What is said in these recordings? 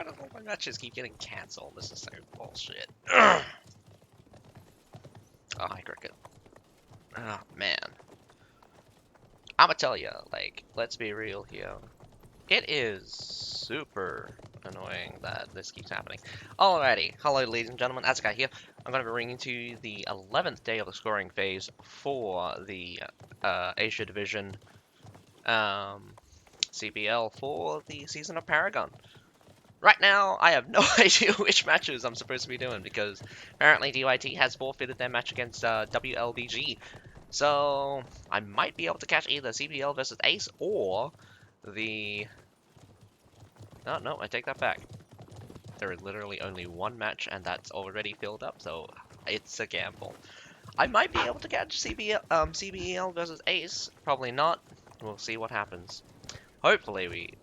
do all my matches keep getting cancelled? This is so bullshit. Oh, hi, Cricket. Oh, man. I'ma tell ya, like, let's be real here. It is super annoying that this keeps happening. Alrighty, hello ladies and gentlemen, Azukai here. I'm going to be bringing to you the 11th day of the scoring phase for the Asia Division CBL for the season of Paragon. Right now, I have no idea which matches I'm supposed to be doing because apparently DYT has forfeited their match against WLBG. So, I might be able to catch either CBL versus Ace or the... Oh, no, I take that back. There is literally only one match and that's already filled up, so it's a gamble. I might be able to catch CBL versus Ace. Probably not. We'll see what happens. Hopefully we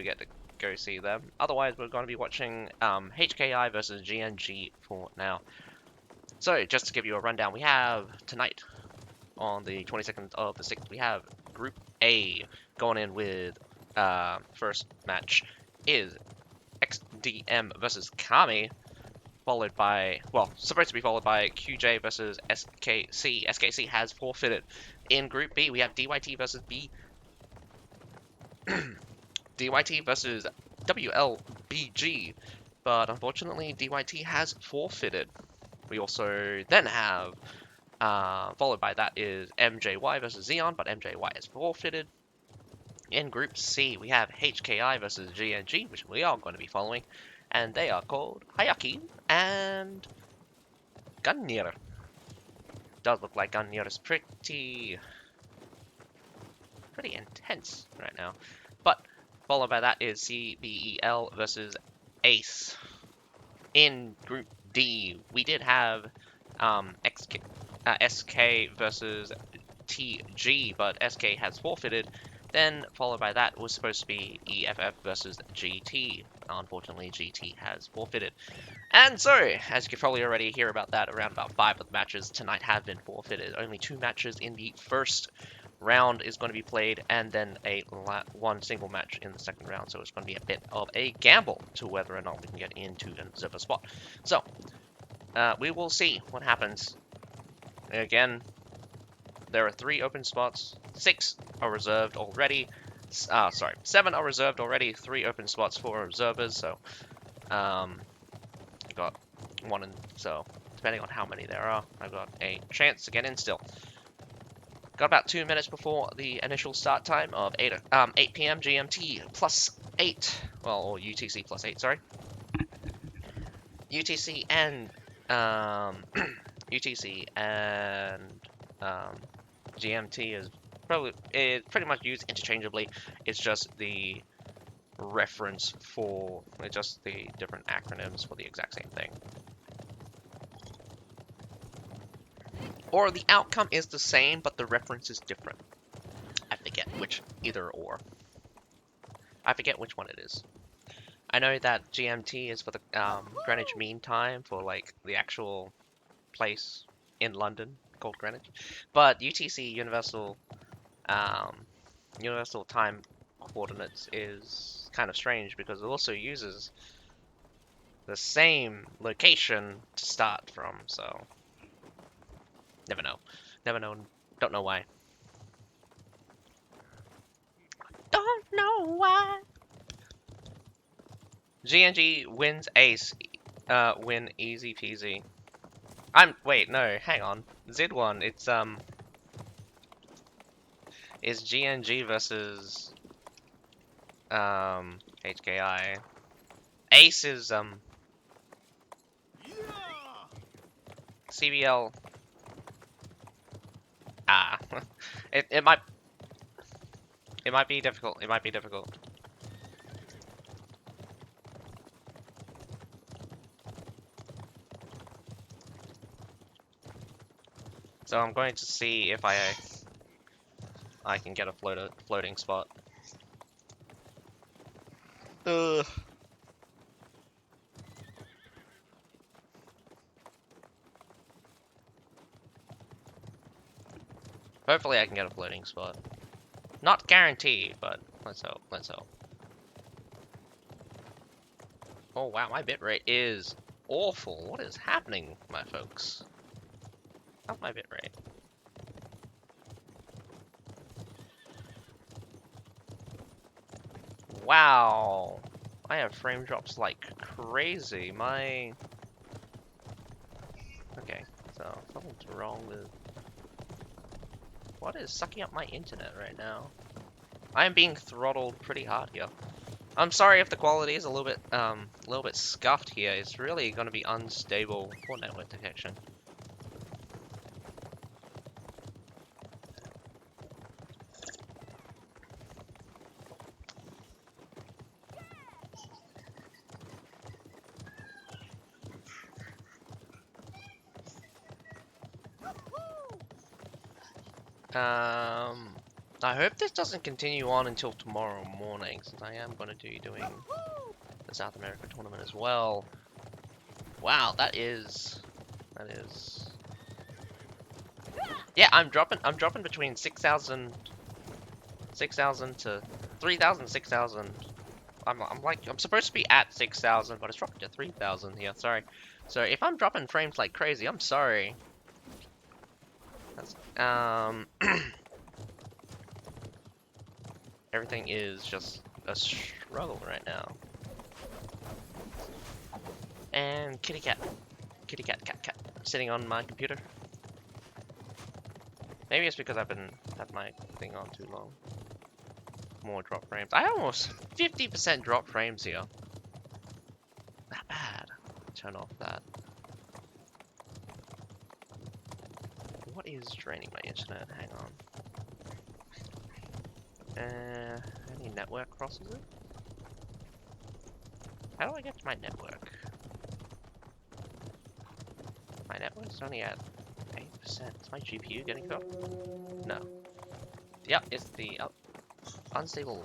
get to go see them. Otherwise, we're going to be watching HKI versus GNG for now. So, just to give you a rundown, we have tonight, on the 22nd of the 6th, we have Group A going in with first match is XDM versus Kami, followed by, well, supposed to be followed by QJ versus SKC. SKC has forfeited. In Group B, we have DYT versus DYT versus WLBG, but unfortunately DYT has forfeited. We also then have, followed by that is MJY versus Xeon, but MJY has forfeited. In Group C, we have HKI versus GNG, which we are going to be following, and they are called Hyakki and Gungnir. Does look like Gungnir is pretty intense right now, but followed by that is CBL versus Ace. In Group D, we did have SK versus TG, but SK has forfeited. Then, followed by that, was supposed to be EFF versus GT. Unfortunately, GT has forfeited. And so, as you can probably already hear about that, around about 5 of the matches tonight have been forfeited. Only 2 matches in the first round is going to be played, and then one single match in the second round. So it's going to be a bit of a gamble to whether or not we can get into an observer spot. So, we will see what happens. Again, there are 3 open spots. 6 are reserved already. 7 are reserved already. 3 open spots for observers. So, got 1, and so depending on how many there are, I've got a chance to get in still. Got about 2 minutes before the initial start time of 8 p.m. GMT plus 8. Well, or UTC plus 8. Sorry. UTC and UTC and GMT is pretty much used interchangeably. It's just the reference for just the different acronyms for the exact same thing. Or the outcome is the same, but the reference is different. I forget which either or. I forget which one it is. I know that GMT is for the Greenwich Mean Time for like the actual place in London called Greenwich, but UTC Universal Time Coordinates is kind of strange because it also uses the same location to start from. So never know, don't know why. Don't know why. GNG wins Ace, win easy peasy. Wait, no, hang on. Z1, is GNG versus, HKI. Ace is, CBL. It might be difficult, So I'm going to see if I can get a floating spot. Ugh. Hopefully I can get a floating spot. Not guaranteed, but let's hope, Oh wow, my bitrate is awful. What is happening, my folks? Up my bitrate. Wow. I have frame drops like crazy. My... Okay, so something's wrong with... What is sucking up my internet right now? I am being throttled pretty hard here. I'm sorry if the quality is a little bit scuffed here. It's really going to be unstable for network detection. I hope this doesn't continue on until tomorrow morning, since I am going to be doing the South America tournament as well. Wow, that is... Yeah, I'm dropping between 6,000 to 3,000, 6,000. I'm supposed to be at 6,000, but it's dropping to 3,000 here. Sorry. So if I'm dropping frames like crazy, I'm sorry. That's, everything is just a struggle right now. And kitty cat, cat, sitting on my computer. Maybe it's because I've had my thing on too long. More drop frames. I almost 50% drop frames here. That bad. Turn off that. What is draining my internet? Hang on. Any network crosses it? How do I get to my network? My network's only at 8%. Is my GPU getting cut? No. Yep, it's the unstable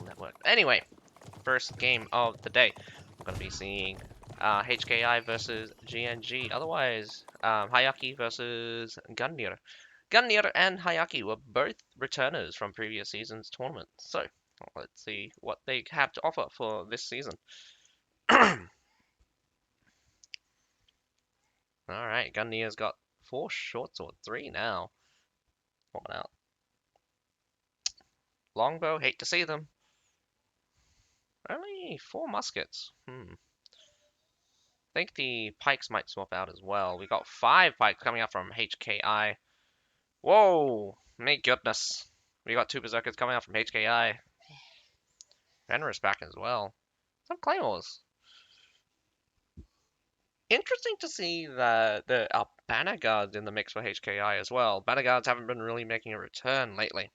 network. Anyway, first game of the day. I'm gonna be seeing HKI versus GNG. Otherwise, Hyakki versus Gungnir. Gungnir and Hyakki were both returners from previous season's tournament. So, let's see what they have to offer for this season. Alright, Gungnir's got 4 short sword, 3 now. One out. Longbow, hate to see them. Only 4 muskets. I think the pikes might swap out as well. We got 5 pikes coming out from HKI. Whoa! My goodness. We got 2 berserkers coming out from HKI. Fenris back as well. Some claymores. Interesting to see that there are banner guards in the mix for HKI as well. Banner guards haven't been really making a return lately.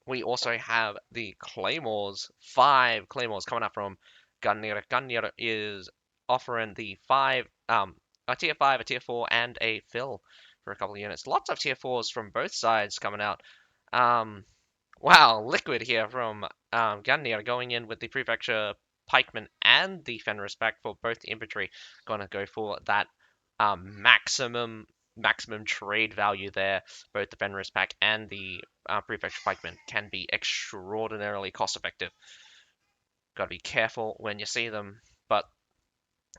We also have the claymores. 5 claymores coming up from Gungnir. Gungnir is offering the 5, a tier 5, a tier 4, and a fill for a couple of units. Lots of tier 4s from both sides coming out. Wow, Liquid here from Gungnir going in with the Prefecture Pikeman and the Fenris back for both the infantry. Gonna go for that maximum trade value there. Both the Fenris pack and the Prefecture Pikeman can be extraordinarily cost effective. Gotta be careful when you see them, but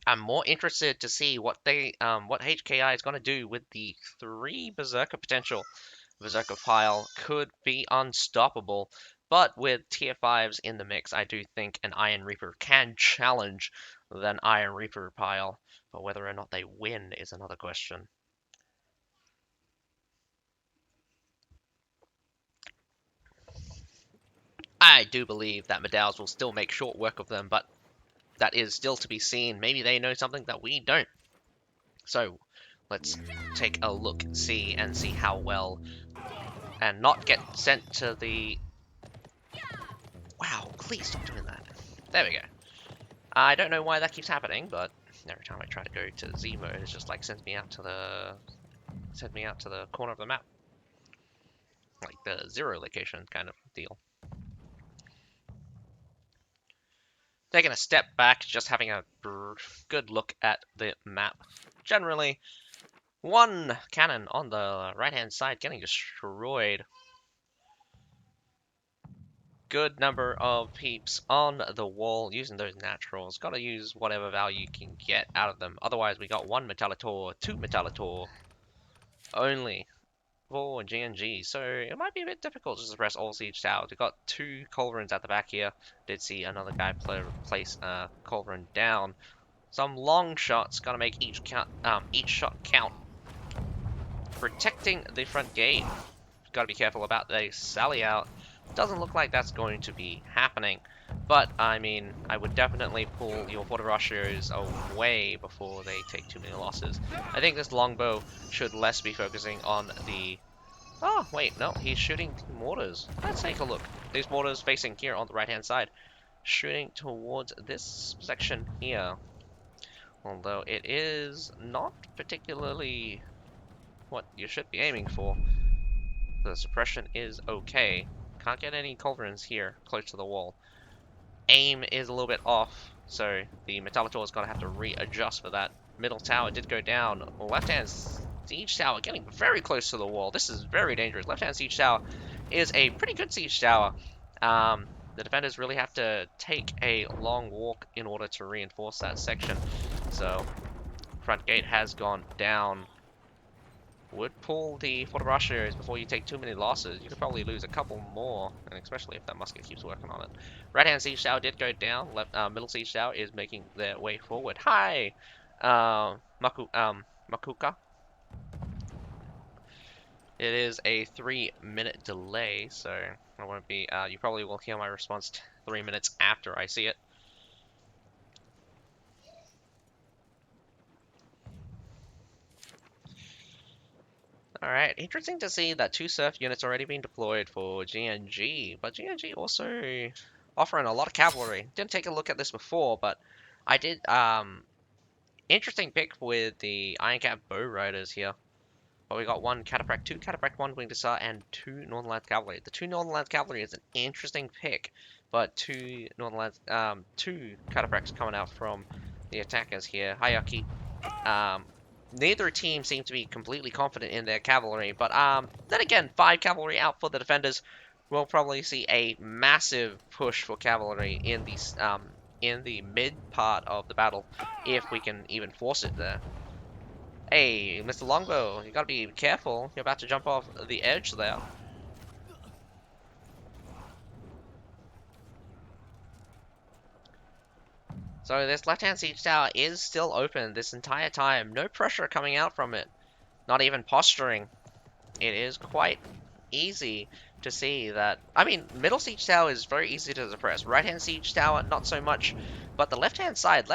I'm more interested to see what what HKI is gonna do with the 3 Berserker potential. Berserker pile could be unstoppable, but with tier 5s in the mix, I do think an Iron Reaper can challenge that Iron Reaper pile, but whether or not they win is another question. I do believe that Medails will still make short work of them, but that is still to be seen. Maybe they know something that we don't. So, let's take a look, see how well, and not get sent to the... Wow, please stop doing that. There we go. I don't know why that keeps happening, but every time I try to go to Z mode, it just like sends me out to the corner of the map, like the 0 location kind of deal. Taking a step back, just having a good look at the map. Generally, 1 cannon on the right-hand side getting destroyed. good number of peeps on the wall using those naturals. Gotta use whatever value you can get out of them. Otherwise, we got 1 Metallitor, 2 Metallitor only for GNG. So it might be a bit difficult to suppress all siege towers. We got 2 Culverins at the back here. Did see another guy place Culverin down. Some long shots, gotta make each shot count. Protecting the front gate. Gotta be careful about the sally out. Doesn't look like that's going to be happening. But, I mean, I would definitely pull your Forteroshios away before they take too many losses. I think this longbow should less be focusing on the... Oh, wait, no, he's shooting mortars. Let's take a look. These mortars facing here on the right-hand side. Shooting towards this section here. Although it is not particularly what you should be aiming for. The suppression is okay. Can't get any culverins here close to the wall. Aim is a little bit off, so the Metallitor is going to have to readjust for that. Middle tower did go down. Left-hand siege tower getting very close to the wall. This is very dangerous. Left-hand siege tower is a pretty good siege tower. The defenders really have to take a long walk in order to reinforce that section. So, front gate has gone down. Would pull the Forteroshios before you take too many losses. You could probably lose a couple more, and especially if that musket keeps working on it. Right-hand siege tower did go down. Middle siege tower is making their way forward. Hi, Makuka. It is a 3-minute delay, so I won't be. You probably will hear my response 3 minutes after I see it. Alright, interesting to see that 2 surf units already been deployed for GNG, but GNG also offering a lot of cavalry. Didn't take a look at this before, but I did, interesting pick with the Iron Cap Bow Riders here. But we got 1 Cataphract, 2 Cataphract, 1 Winged Hussar, and 2 Northern Lands Cavalry. The 2 Northern Lands Cavalry is an interesting pick, but 2 Cataphracts coming out from the attackers here. Hyakki, neither team seemed to be completely confident in their cavalry, but then again, 5 cavalry out for the defenders. We'll probably see a massive push for cavalry in the mid part of the battle, if we can even force it there. Hey, Mr. Longbow, you gotta be careful. You're about to jump off the edge there. So this left-hand siege tower is still open this entire time. No pressure coming out from it. Not even posturing. It is quite easy to see that... I mean, middle siege tower is very easy to suppress. Right-hand siege tower, not so much. But the left-hand side,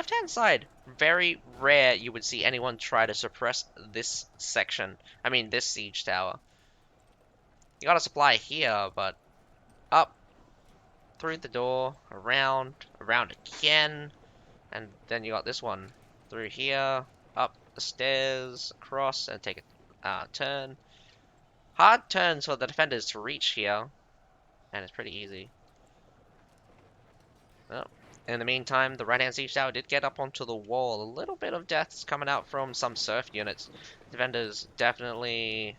very rare you would see anyone try to suppress this section. I mean, this siege tower. You got a supply here, but up, through the door, around again. And then you got this one through here, up the stairs, across, and take a turn. Hard turns for the defenders to reach here, and it's pretty easy. Well, in the meantime, the right-hand siege tower did get up onto the wall. A little bit of deaths coming out from some surf units. Defenders definitely...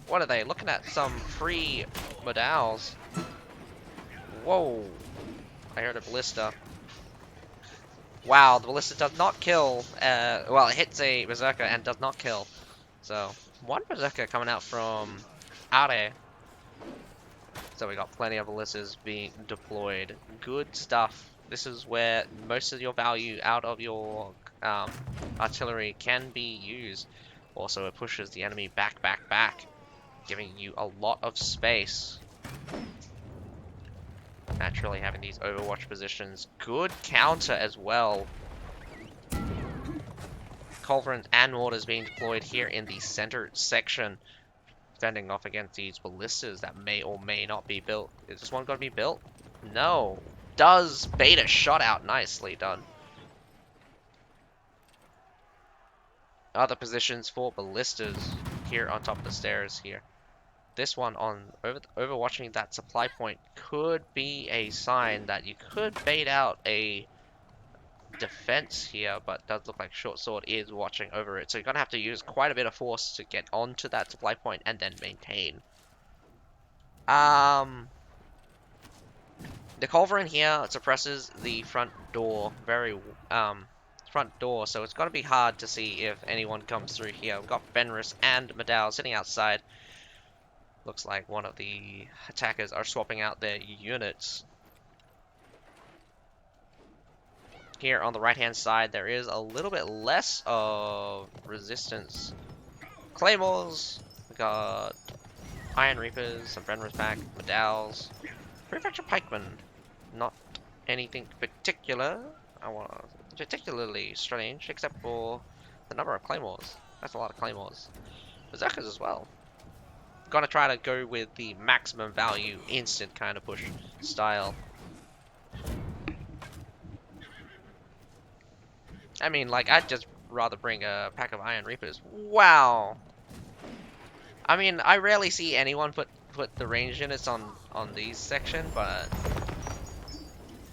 What are they? Looking at some free modals. Whoa. I heard a ballista. Wow, the ballista does not kill. Well, it hits a berserker and does not kill. So, 1 berserker coming out from Are. So we got plenty of ballistas being deployed. Good stuff. This is where most of your value out of your artillery can be used. Also, it pushes the enemy back, giving you a lot of space. Naturally, having these overwatch positions. Good counter as well. Culverins and mortars being deployed here in the center section. Fending off against these ballistas that may or may not be built. Is this one going to be built? No. Does bait a shot out. Nicely done. Other positions for ballistas here on top of the stairs here. This one on overwatching that supply point could be a sign that you could bait out a defense here, but does look like Short Sword is watching over it. So you're going to have to use quite a bit of force to get onto that supply point and then maintain. The culverin here suppresses the front door front door, so it's gonna be hard to see if anyone comes through here. We've got Fenris and Medal sitting outside. Looks like one of the attackers are swapping out their units. Here on the right hand side there is a little bit less of resistance. Claymores, we got Iron Reapers, some Fenris back, Medals, Prefecture Pikemen. Not anything particularly strange, except for the number of Claymores. That's a lot of Claymores. Berserkers as well. Gonna try to go with the maximum value, instant kind of push style. I mean, like, I'd just rather bring a pack of Iron Reapers. Wow! I mean, I rarely see anyone put the range units on these section, but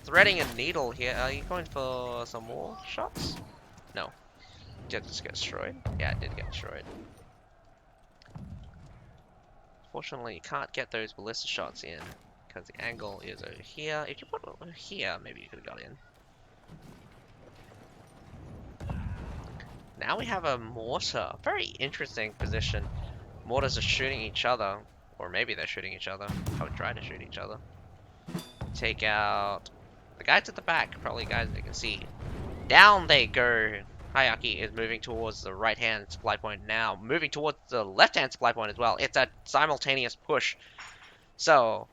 threading a needle here. Are you going for some more shots? No. Did it just get destroyed? Yeah, it did get destroyed. Fortunately, you can't get those ballista shots in because the angle is over here. If you put it over here, maybe you could have got in. Now we have a mortar. Very interesting position. Mortars are shooting each other. Or maybe they're shooting each other. I would try to shoot each other. Take out the guys at the back. Probably guys that you can see. Down they go. Hyakki is moving towards the right-hand supply point now. Moving towards the left-hand supply point as well. It's a simultaneous push. So,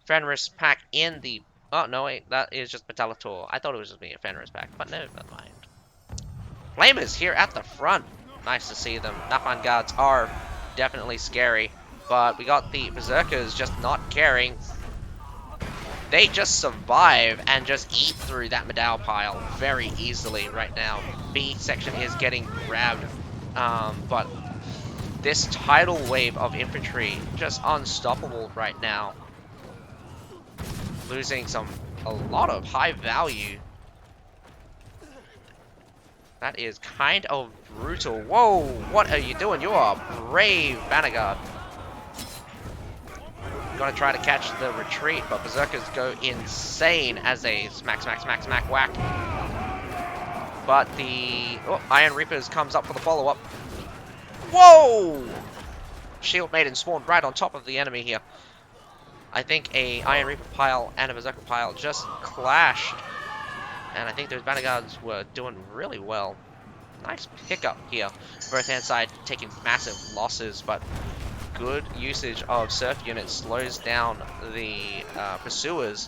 Fenris pack in the... Oh, no, wait. That is just Metallitor. I thought it was just being a Fenris pack. But no, never mind. Flamers here at the front. Nice to see them. Naphan guards are definitely scary. But we got the Berserkers just not caring. They just survive and just eat through that Medal pile very easily right now. B section is getting grabbed. But this tidal wave of infantry just unstoppable right now. Losing a lot of high value. That is kind of brutal. Whoa, what are you doing? You are brave, Vanguard. Gonna try to catch the retreat, but Berserkers go insane as they smack, whack. But the Iron Reapers comes up for the follow-up. Whoa! Shield Maiden spawned right on top of the enemy here. I think a Iron Reaper pile and a Berserker pile just clashed. And I think those Vanguards were doing really well. Nice pickup here. Both hand side taking massive losses, but good usage of surf units slows down the pursuers.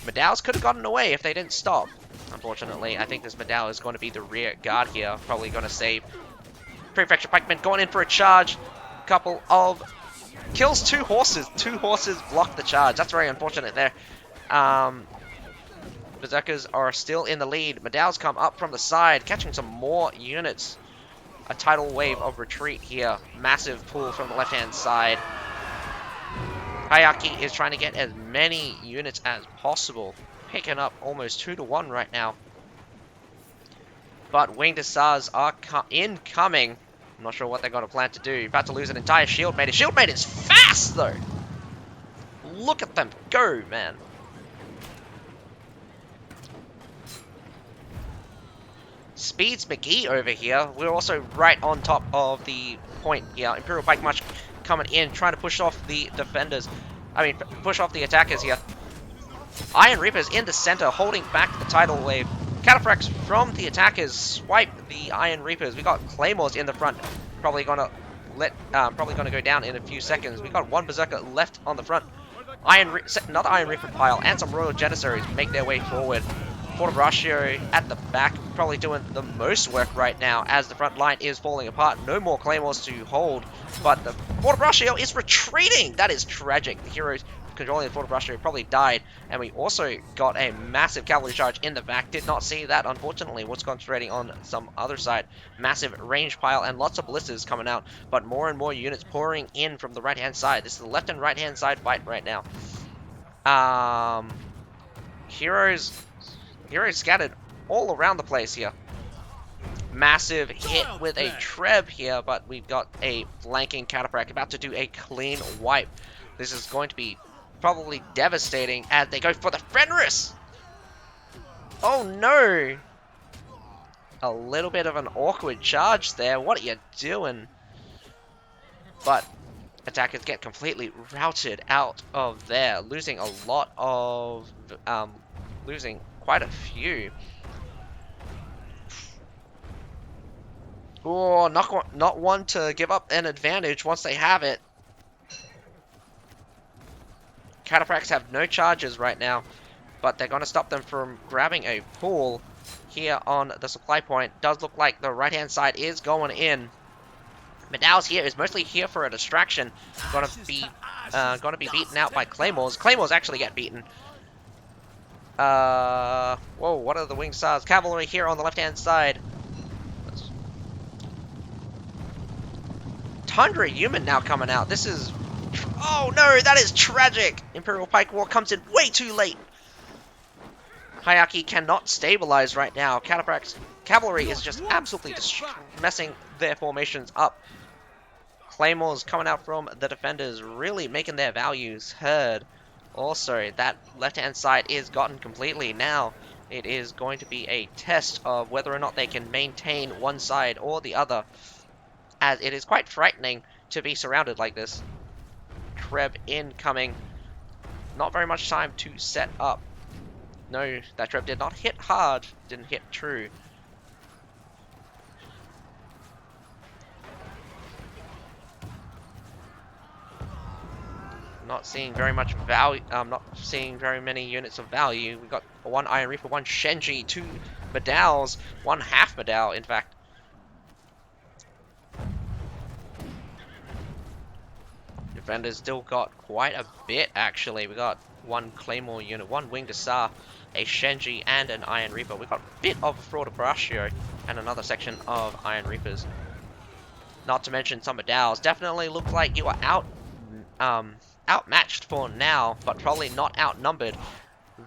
Medals could have gotten away if they didn't stop. Unfortunately, I think this Medal is going to be the rear guard here. Probably going to save Prefecture Pikemen going in for a charge. Couple of kills, two horses. Two horses block the charge. That's very unfortunate there. Berserkers are still in the lead. Medal's come up from the side, catching some more units. A tidal wave of retreat here. Massive pull from the left-hand side. Hyakki is trying to get as many units as possible. Picking up almost 2-to-1 right now. But Winged Hussars are incoming. I'm not sure what they're going to plan to do. About to lose an entire Shield Maiden. Shield Maiden's fast, though! Look at them go, man. Speeds McGee over here. We're also right on top of the point here. Imperial Pike March coming in, trying to push off the defenders. Push off the attackers here. Iron Reapers in the center, holding back the tidal wave. Cataphracts from the attackers swipe the Iron Reapers. We got Claymores in the front. Probably gonna go down in a few seconds. We got one Berserker left on the front. Another Iron Reaper pile and some Royal Janissaries make their way forward. Fort Braccio at the back, probably doing the most work right now as the front line is falling apart. No more Claymores to hold, but the Fort Braccio is retreating! That is tragic. The heroes controlling the Fort Braccio probably died, and we also got a massive cavalry charge in the back. Did not see that, unfortunately. Was concentrating on some other side. Massive range pile and lots of ballistas coming out, but more and more units pouring in from the right-hand side. This is the left and right-hand side fight right now. Heroes scattered all around the place here. Massive hit with a Treb here, but we've got a flanking Cataphract about to do a clean wipe. This is going to be probably devastating as they go for the Fenris. Oh no! A little bit of an awkward charge there. What are you doing? But attackers get completely routed out of there, losing a lot of, losing quite a few. Oh, not one to give up an advantage once they have it. Cataphracts have no charges right now, but they're going to stop them from grabbing a pool here on the supply point. Does look like the right-hand side is going in. Medal's here is mostly here for a distraction. Gonna be beaten out by Claymores. Claymores actually get beaten. Whoa, what are the wing stars? Cavalry here on the left-hand side. Tundra Human now coming out. This is... Oh no, that is tragic! Imperial Pike War comes in way too late. Hyakki cannot stabilize right now. Cataphracts Cavalry is just absolutely messing their formations up. Claymores coming out from the defenders, really making their values heard. Also, that left-hand side is gotten completely. Now, it is going to be a test of whether or not they can maintain one side or the other, as it is quite frightening to be surrounded like this. Treb incoming. Not very much time to set up. No, that Treb did not hit hard, didn't hit true. Not seeing very much value. Not seeing very many units of value. We got one Iron Reaper, one Shenji, two Medals, one half Medal, in fact. Defenders still got quite a bit, actually. We got one Claymore unit, one Winged Asar, a Shenji, and an Iron Reaper. We got a bit of a Fraud Brachio and another section of Iron Reapers. Not to mention some Medals. Definitely look like you are outmatched for now, but probably not outnumbered.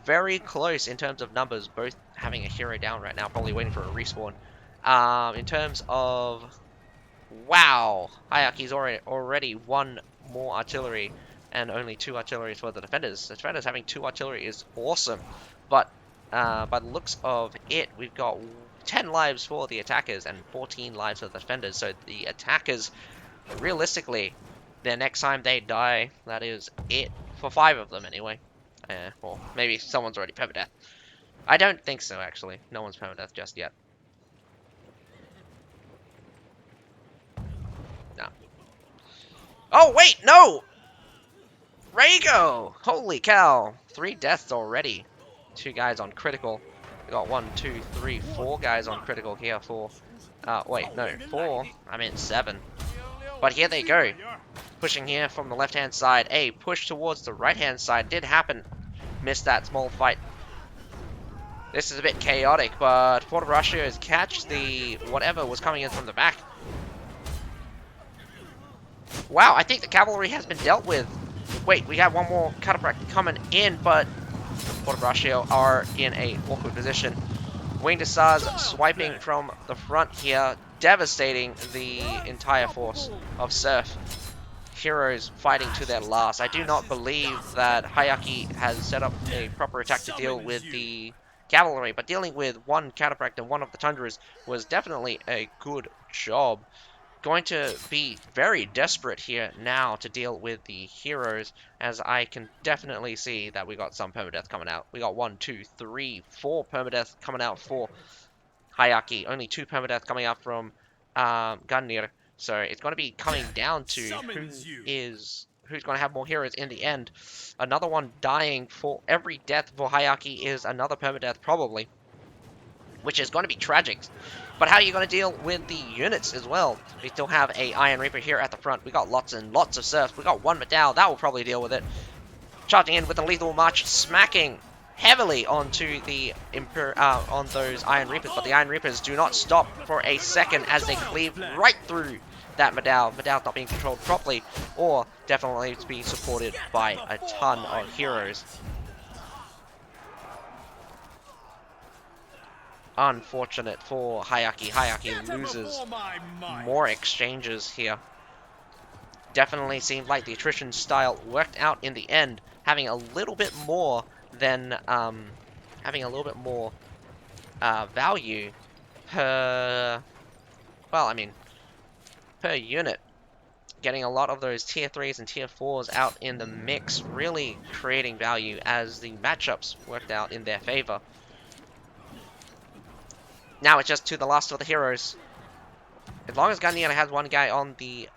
Very close in terms of numbers, both having a hero down right now, probably waiting for a respawn. In terms of... Wow! Hyakki's already one more artillery and only two artillery for the defenders. The defenders having two artillery is awesome, but by the looks of it, we've got 10 lives for the attackers and 14 lives for the defenders. So the attackers, realistically, the next time they die, that is it. For 5 of them, anyway. Or maybe someone's already permadeath. I don't think so, actually. No one's permadeath just yet. No. Oh, wait! No! Rhaego! Holy cow! 3 deaths already. 2 guys on critical. We got 1, 2, 3, 4 guys on critical here for... wait, no. 4. I meant 7. But here they go. Pushing here from the left-hand side. A push towards the right-hand side did happen. Missed that small fight. This is a bit chaotic, but Fraud Brachio's catch the whatever was coming in from the back. Wow, I think the cavalry has been dealt with. Wait, we have one more Cataphract coming in, but Fraud Brachio are in a awkward position. Winged Asars swiping from the front here, devastating the entire force of Surf. Heroes fighting to their last. I do not believe that Hyakki has set up a proper attack to deal with the cavalry, but dealing with one Cataphract and one of the Tundras was definitely a good job. Going to be very desperate here now to deal with the heroes, as I can definitely see that we got some permadeath coming out. We got 1, 2, 3, 4 permadeath coming out for Hyakki. Only 2 permadeath coming out from Gungnir. So it's going to be coming down to who's going to have more heroes in the end. Another one dying for every death for Hyakki is another permadeath probably, which is going to be tragic. But how are you going to deal with the units as well? We still have a Iron Reaper here at the front. We got lots and lots of Surfs. We got one Medal. That will probably deal with it. Charging in with a lethal march, smacking heavily onto the on those Iron Reapers. But the Iron Reapers do not stop for a second as they cleave right through that Medal. Medal's not being controlled properly, or definitely to be supported by a ton of heroes. Unfortunate for Hyakki. Hyakki loses more exchanges here. Definitely seemed like the attrition style worked out in the end, having a little bit more than value per, well, I mean, per unit. Getting a lot of those tier 3s and tier 4s out in the mix, really creating value as the matchups worked out in their favor. Now it's just to the last of the heroes. As long as Gungnir has one guy on the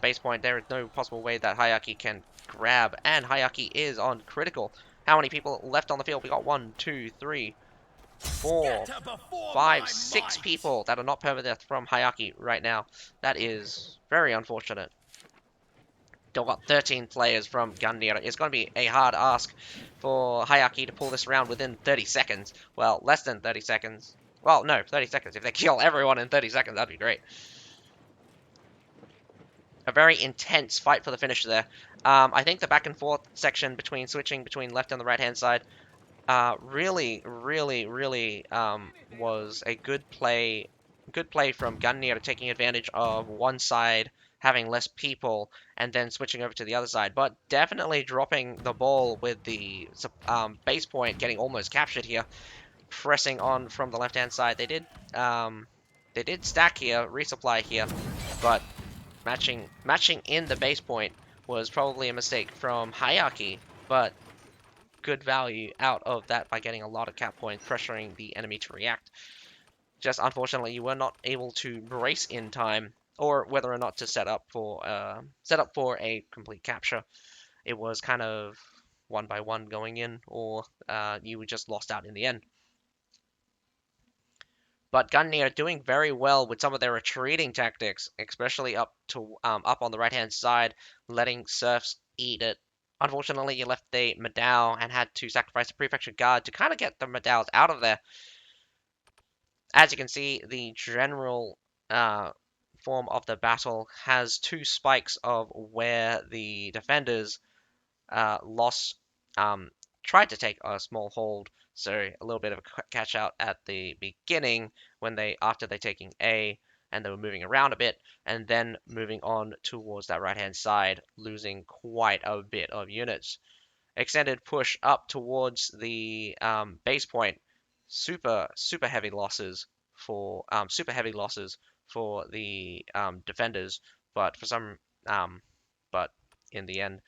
base point, there is no possible way that Hyakki can grab, and Hyakki is on critical. How many people left on the field? We got 1, 2, 3, 4, 5, 6 people that are not permadeath from Hyakki right now. That is very unfortunate. Still got 13 players from Gungnir. It's going to be a hard ask for Hyakki to pull this around within 30 seconds. Well, less than 30 seconds. Well, no, 30 seconds. If they kill everyone in 30 seconds, that'd be great. A very intense fight for the finish there. I think the back and forth section between switching between left and the right hand side really was a good play from Gungnir, taking advantage of one side having less people and then switching over to the other side, but definitely dropping the ball with the base point getting almost captured here. Pressing on from the left hand side, they did stack here, resupply here, but matching in the base point was probably a mistake from Hyakki, but good value out of that by getting a lot of cap points, pressuring the enemy to react. Just unfortunately, you were not able to brace in time, or whether or not to set up for a complete capture. It was kind of one by one going in, or you were just lost out in the end. But Gungnir doing very well with some of their retreating tactics, especially up on the right hand side, letting Serfs eat it. Unfortunately, you left the Madao and had to sacrifice the Prefecture Guard to kind of get the Madaos out of there. As you can see, the general form of the battle has two spikes of where the defenders tried to take a small hold, so a little bit of a catch out at the beginning after they taking A, and they were moving around a bit, and then moving on towards that right hand side, losing quite a bit of units. Extended push up towards the base point, super heavy losses for the defenders, but but in the end,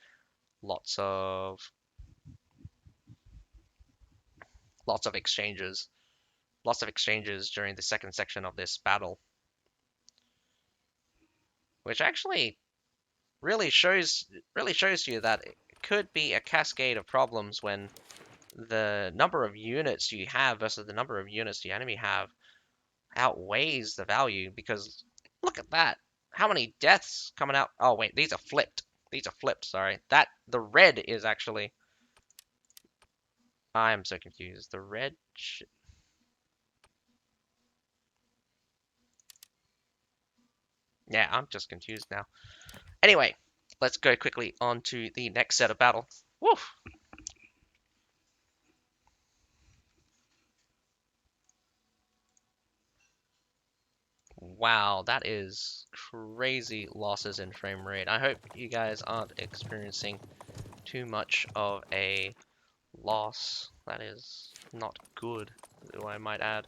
lots of exchanges during the second section of this battle, which actually really shows you that it could be a cascade of problems when the number of units you have versus the number of units the enemy have outweighs the value. Because look at that, how many deaths coming out. Oh wait, these are flipped. Sorry, that the red is actually, I am so confused. The red yeah, I'm just confused now. Anyway, let's go quickly on to the next set of battle. Woof! Wow, that is crazy losses in frame rate. I hope you guys aren't experiencing too much of a loss. That is not good, though I might add.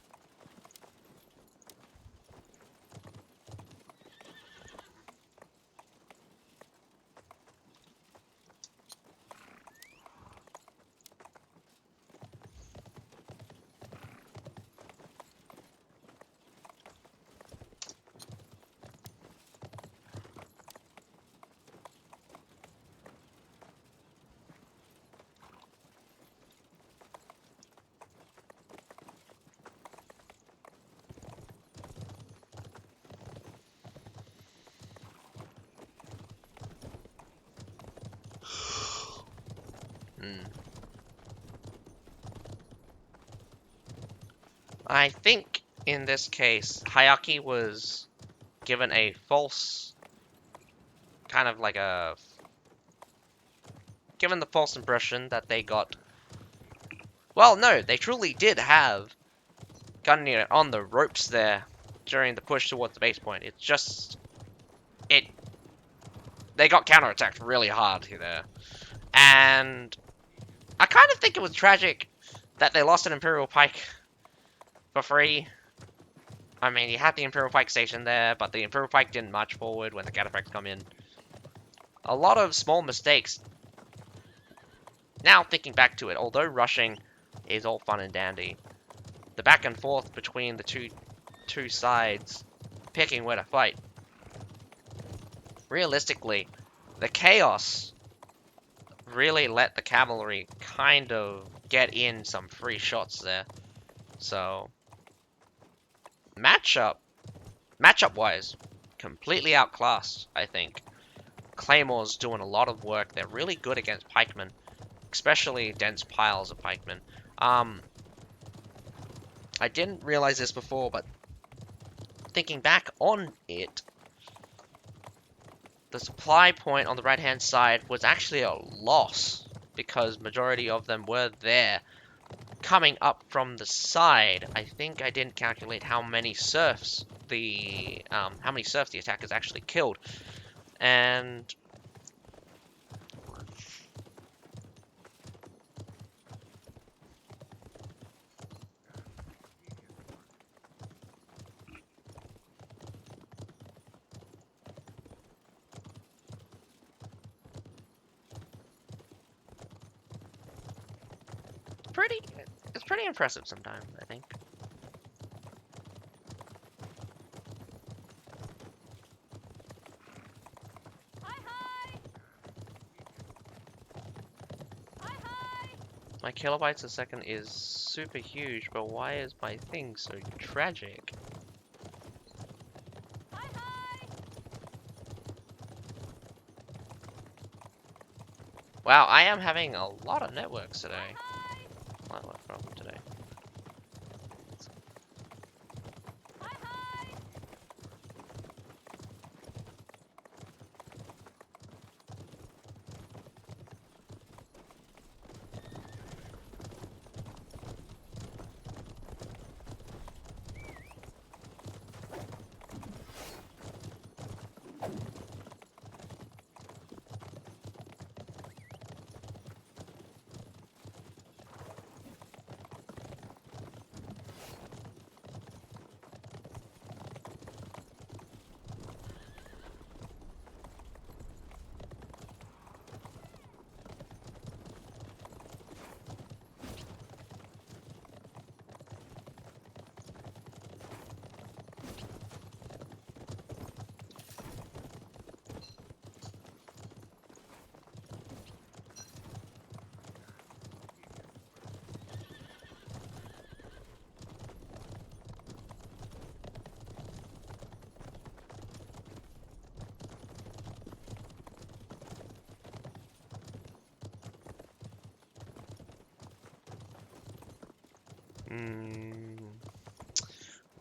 I think in this case, Hyakki was given a false, kind of like a, given the false impression that they got. Well, no, they truly did have Gungnir on the ropes there during the push towards the base point. It's just, they got counterattacked really hard there. And I kind of think it was tragic that they lost an Imperial Pike for free. I mean, you had the Imperial Pike station there, but the Imperial Pike didn't march forward when the Cataphracts come in. A lot of small mistakes. Now thinking back to it, although rushing is all fun and dandy, the back and forth between the two sides, picking where to fight. Realistically, the chaos really let the cavalry kind of get in some free shots there. So, matchup-wise, completely outclassed, I think. Claymore's doing a lot of work. They're really good against pikemen, especially dense piles of pikemen. I didn't realize this before, but thinking back on it, the supply point on the right-hand side was actually a loss because majority of them were there. Coming up from the side, I think I didn't calculate how many serfs the attackers actually killed, and it's pretty impressive sometimes, I think. My kilobytes a second is super huge, but why is my thing so tragic? Wow, I am having a lot of networks today. Network problem today.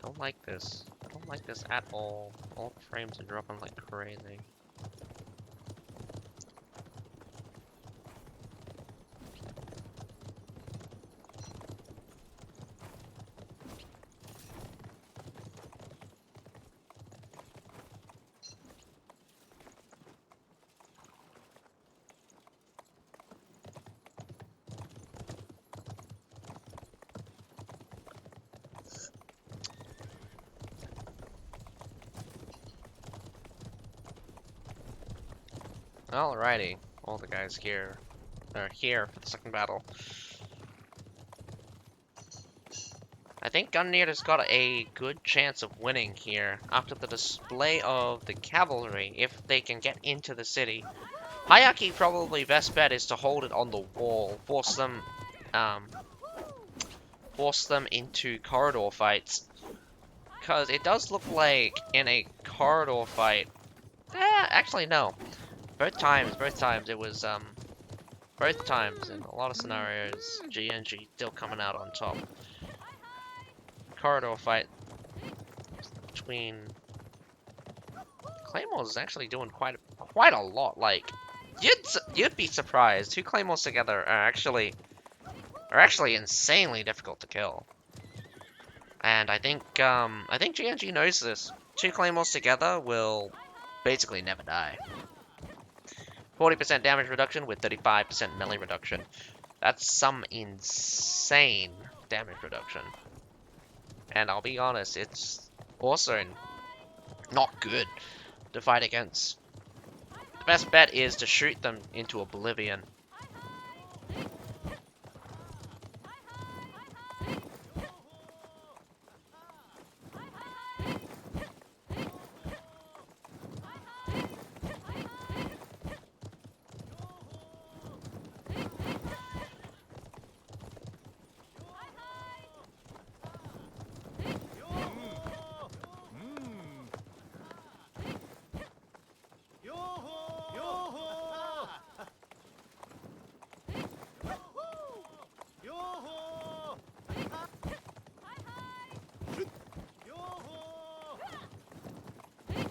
Don't like this. I don't like this at all. All the frames are dropping like crazy. Alrighty, all the guys here are here for the second battle. I think Gungnir has got a good chance of winning here after the display of the cavalry if they can get into the city. Hyakki probably best bet is to hold it on the wall, force them into corridor fights. Because it does look like in a corridor fight, actually no. Both times it was, both times in a lot of scenarios, GNG still coming out on top. Corridor fight between Claymores is actually doing quite a lot. Like, you'd be surprised. Two Claymores together are actually insanely difficult to kill. And I think GNG knows this. Two Claymores together will basically never die. 40% damage reduction with 35% melee reduction. That's some insane damage reduction. And I'll be honest, it's also not good to fight against. The best bet is to shoot them into oblivion.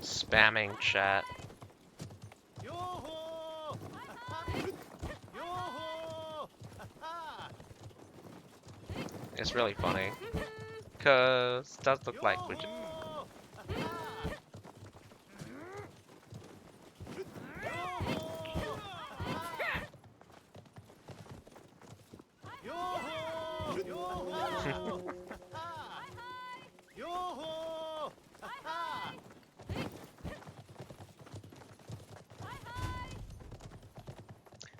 Spamming chat. It's really funny. Cause it does look like we just...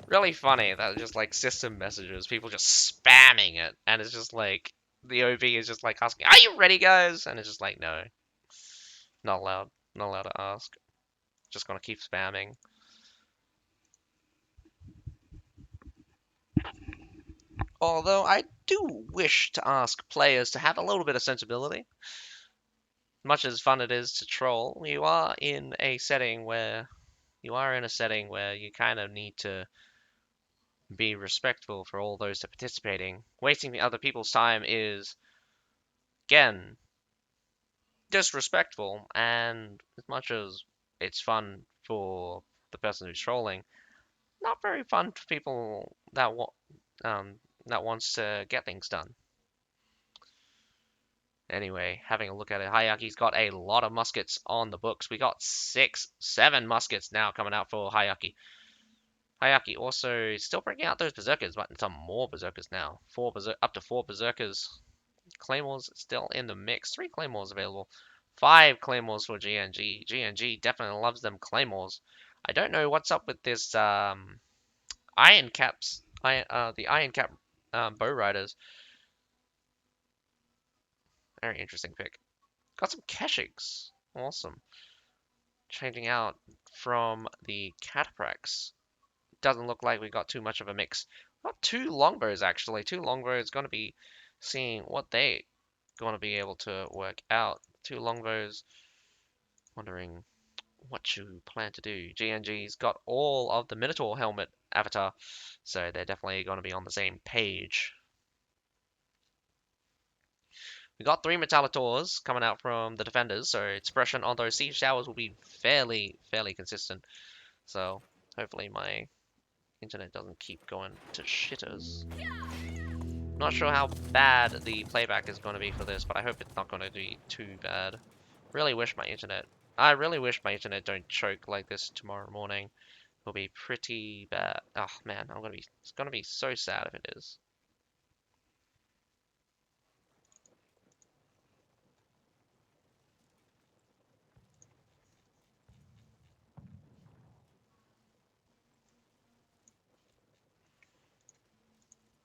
really funny that just like system messages, people just spamming it, and it's just like the OV is just like asking, "Are you ready, guys?" And it's just like, no, not allowed, not allowed to ask. Just gonna keep spamming. Although I do wish to ask players to have a little bit of sensibility. Much as fun it is to troll, you are in a setting where you kind of need to be respectful for all those that are participating. Wasting the other people's time is, again, disrespectful, and as much as it's fun for the person who's trolling, not very fun for people that wants to get things done. Anyway, having a look at it, Hyakki's got a lot of muskets on the books. We got 7 muskets now coming out for Hyakki. Hyakki also still bringing out those berserkers, but some more berserkers now. Up to 4 berserkers. Claymores still in the mix. 3 claymores available. 5 claymores for GNG. GNG definitely loves them claymores. I don't know what's up with this the iron cap bow riders. Very interesting pick. Got some Keshiks. Awesome. Changing out from the Cataprax. Doesn't look like we got too much of a mix. Got 2 longbows actually. 2 longbows. Going to be seeing what they going to be able to work out. 2 longbows. Wondering what you plan to do. GNG's got all of the Minotaur helmet avatar, so they're definitely going to be on the same page. We got 3 Metallators coming out from the defenders, so expression on those siege towers will be fairly consistent. So hopefully my internet doesn't keep going to shitters. Not sure how bad the playback is going to be for this, but I hope it's not going to be too bad. I really wish my internet don't choke like this tomorrow morning. It'll be pretty bad. Oh man, it's gonna be so sad if it is.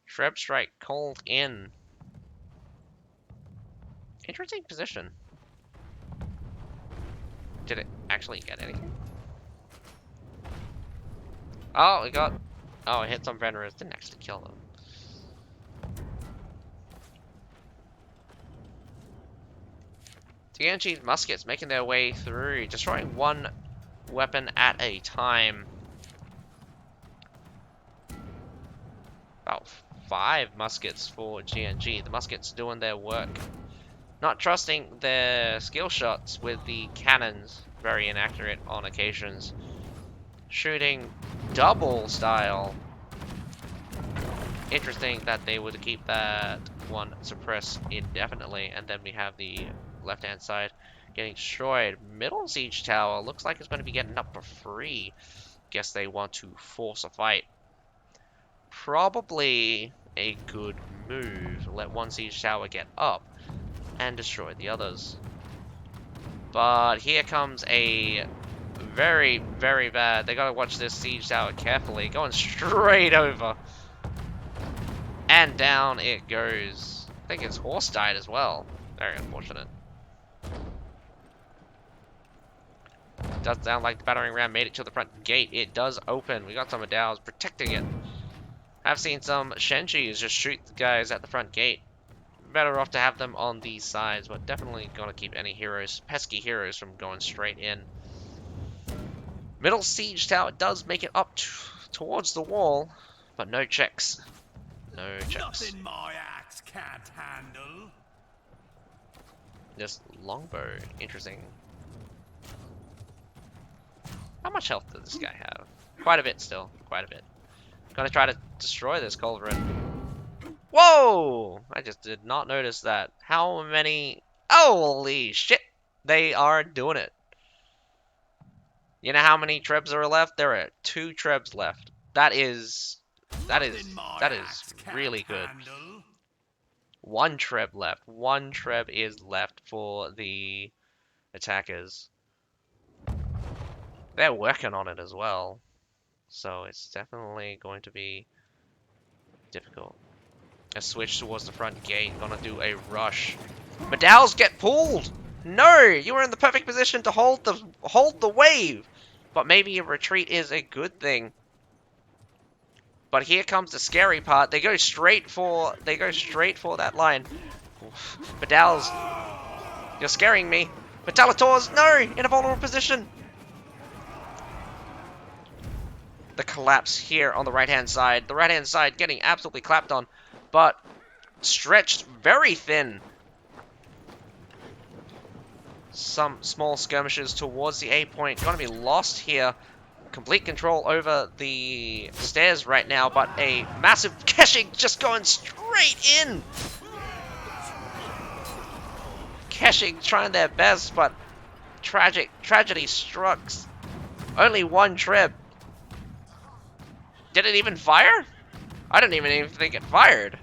Shreb Strike called in. Interesting position. Did it actually get anything? Oh, it got... Oh, it hit some Venerers. Didn't actually kill them. TNG's muskets making their way through, destroying 1 weapon at a time. About 5 muskets for GNG. The muskets doing their work. Not trusting their skill shots with the cannons. Very inaccurate on occasions. Shooting double style. Interesting that they would keep that one suppressed indefinitely. And then we have the left-hand side getting destroyed. Middle siege tower looks like it's going to be getting up for free. guess they want to force a fight. Probably a good move. Let one siege tower get up and destroy the others. But here comes a very, very bad. They gotta watch this siege tower carefully. Going straight over. And down it goes. I think its horse died as well. Very unfortunate. It does sound like the battering ram made it to the front gate. It does open. We got some Adows protecting it. I've seen some Shenjis just shoot the guys at the front gate. Better off to have them on these sides, but definitely gonna keep any heroes, pesky heroes, from going straight in. Middle siege tower does make it up towards the wall, but no checks. No checks. Nothing my axe can't handle. This longbow, interesting. How much health does this guy have? Quite a bit still, quite a bit. Gonna try to destroy this culverin. Whoa! I just did not notice that. How many? Holy shit! They are doing it. You know how many trebs are left? There are 2 trebs left. That is really good. 1 treb left. 1 treb is left for the attackers. They're working on it as well. So it's definitely going to be difficult. A switch towards the front gate. Gonna do a rush. Medals get pulled! No! You were in the perfect position to hold the wave! But maybe a retreat is a good thing. But here comes the scary part. They go straight for that line. Medals, you're scaring me. Metallitors, no! In a vulnerable position! The collapse here on the right-hand side. The right-hand side getting absolutely clapped on, but stretched very thin. Some small skirmishes towards the A point. Gonna be lost here. Complete control over the stairs right now, but a massive Keshig just going straight in. Keshig trying their best, but tragedy strikes. Only 1 treb. Did it even fire? I didn't even think it fired.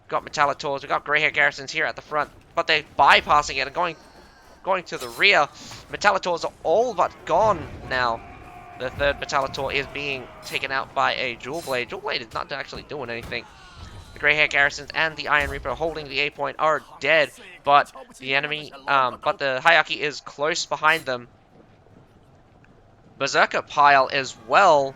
Got Metallitors, we got grey hair garrisons here at the front, but they're bypassing it and going to the rear. Metallitors are all but gone now. The 3rd Metallitor is being taken out by a Jewel Blade. Jewel Blade is not actually doing anything. The grey hair garrisons and the Iron Reaper holding the A point are dead, but the enemy, but the Hyakki is close behind them. Berserker pile as well,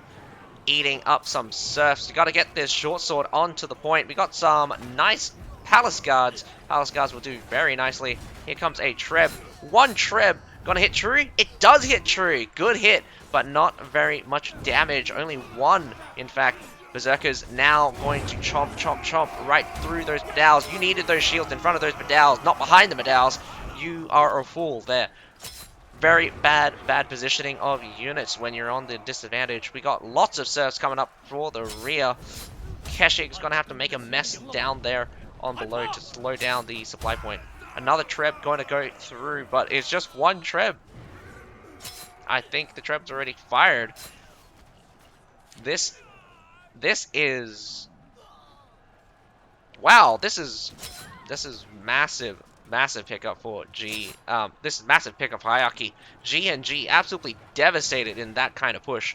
eating up some serfs. You got to get this short sword onto the point. We got some nice palace guards. Palace guards will do very nicely. Here comes a treb. 1 treb. Gonna hit true? It does hit true. Good hit, but not very much damage. Only 1, in fact. Berserkers now going to chomp, chomp, chomp right through those medals. You needed those shields in front of those medals, not behind the medals. You are a fool there. Very bad positioning of units when you're on the disadvantage. We got lots of serfs coming up for the rear. Keshig's gonna have to make a mess down there on below to slow down the supply point. Another treb going to go through, but it's just 1 treb. I think the treb's already fired. This is, wow, this is massive pickup for G. This is massive pickup for Hyakki. G and G absolutely devastated in that kind of push,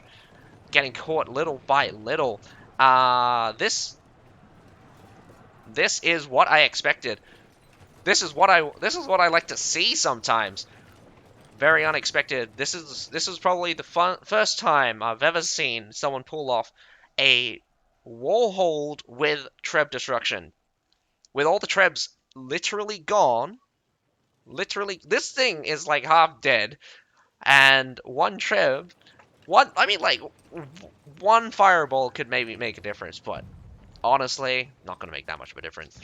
getting caught little by little. This is what I expected. This is what I like to see sometimes. Very unexpected. This is probably the first time I've ever seen someone pull off a wall hold with treb destruction. With all the trebs literally gone. Literally, this thing is like half dead. And 1 treb, one fireball could maybe make a difference, but honestly, not gonna make that much of a difference.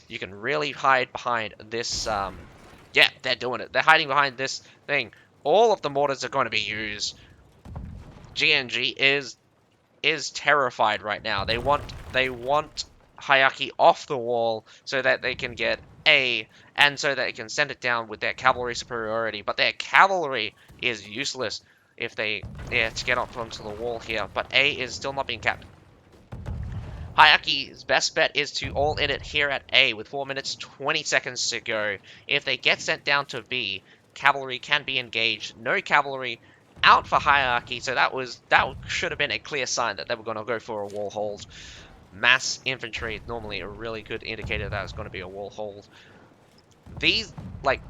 You can really hide behind this, yeah, they're doing it. They're hiding behind this thing. All of the mortars are going to be used. GNG is terrified right now. They want Hyakki off the wall so that they can get A, and so that they can send it down with their cavalry superiority. But their cavalry is useless. if they, yeah, to get up onto the wall here. But A is still not being capped. Hyakki's best bet is to all in it here at A with 4 minutes 20 seconds to go. If they get sent down to B, cavalry can be engaged. No cavalry out for Hyakki, so that should have been a clear sign that they were going to go for a wall hold. Mass infantry is normally a really good indicator that it's going to be a wall hold. These, like,